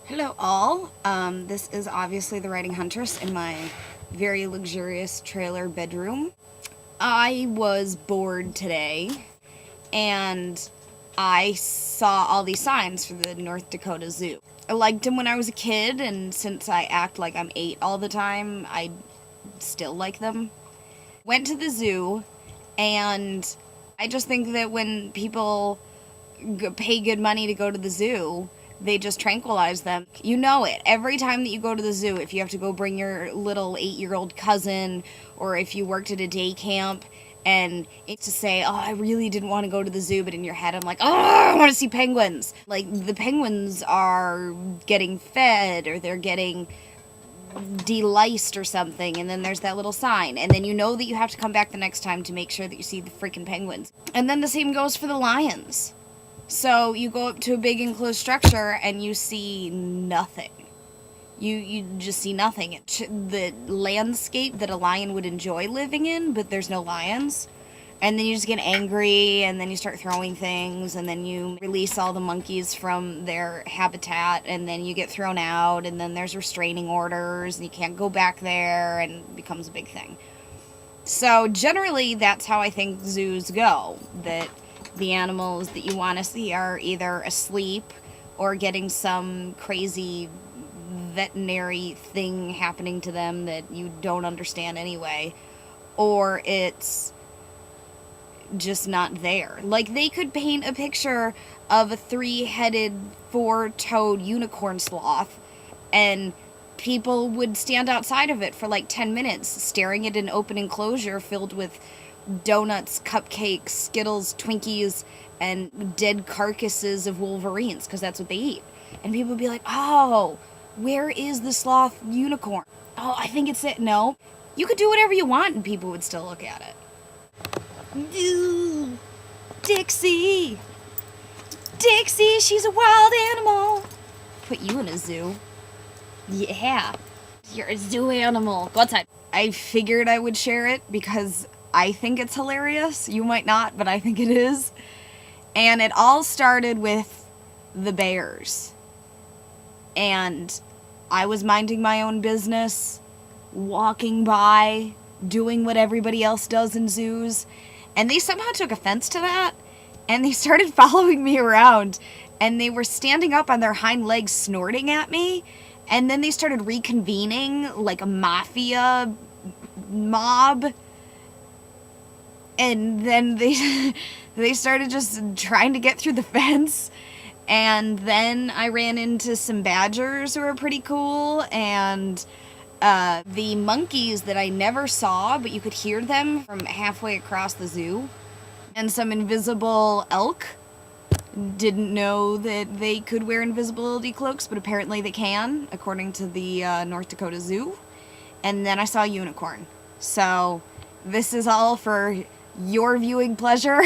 Hello all, this is obviously the Riding Huntress in my very luxurious trailer bedroom. I was bored today and I saw all these signs for the North Dakota Zoo. I liked them when I was a kid, and since I act like I'm 8 all the time, I still like them. Went to the zoo, and I just think that when people pay good money to go to the zoo, they just tranquilize them. You know it. Every time that you go to the zoo, if you have to go bring your little 8-year-old cousin, or if you worked at a day camp, and it's to say, oh, I really didn't want to go to the zoo, but in your head I'm like, oh, I want to see penguins. Like, the penguins are getting fed, or they're getting deliced or something, and then there's that little sign, and then you know that you have to come back the next time to make sure that you see the freaking penguins. And then the same goes for the lions. So you go up to a big enclosed structure and you see nothing. You just see nothing. The landscape that a lion would enjoy living in, but there's no lions. And then you just get angry, and then you start throwing things, and then you release all the monkeys from their habitat, and then you get thrown out, and then there's restraining orders, and you can't go back there, and it becomes a big thing. So generally, that's how I think zoos go. That the animals that you want to see are either asleep or getting some crazy veterinary thing happening to them that you don't understand anyway, or it's just not there. Like, they could paint a picture of a 3-headed, 4-toed unicorn sloth, and people would stand outside of it for like 10 minutes staring at an open enclosure filled with donuts, cupcakes, Skittles, Twinkies, and dead carcasses of wolverines, because that's what they eat. And people would be like, oh, where is the sloth unicorn? Oh, I think it's it. No. You could do whatever you want and people would still look at it. Ooh, Dixie! Dixie, she's a wild animal! Put you in a zoo. Yeah. You're a zoo animal. Go outside. I figured I would share it because I think it's hilarious. You might not, but I think it is. And it all started with the bears. And I was minding my own business, walking by, doing what everybody else does in zoos, and they somehow took offense to that, and they started following me around, and they were standing up on their hind legs snorting at me, and then they started reconvening like a mafia mob, and then they started just trying to get through the fence. And then I ran into some badgers who were pretty cool, and the monkeys that I never saw, but you could hear them from halfway across the zoo, and some invisible elk. Didn't know that they could wear invisibility cloaks, but apparently they can, according to the North Dakota Zoo. And then I saw a unicorn. So this is all for your viewing pleasure,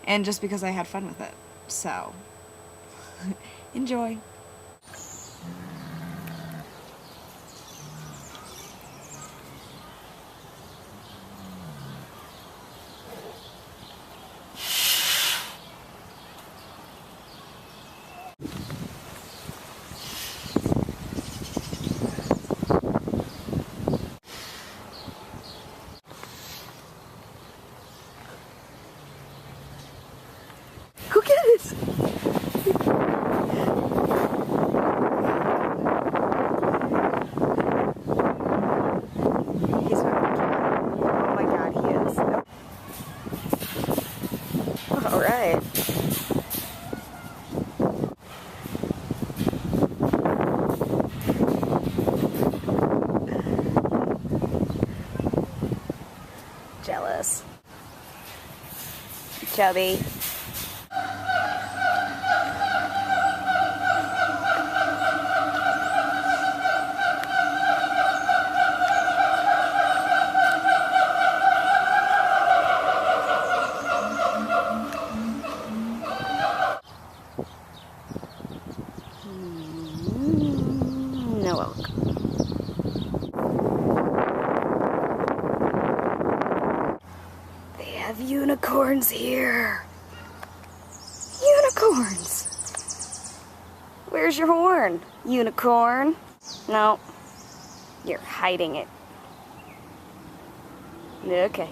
and just because I had fun with it. So, enjoy. Go get it! He's fucking cute. Oh my god, he is. Nope. Alright. Jealous. Chubby. No elk. They have unicorns here. Unicorns! Where's your horn, unicorn? No, you're hiding it. Okay.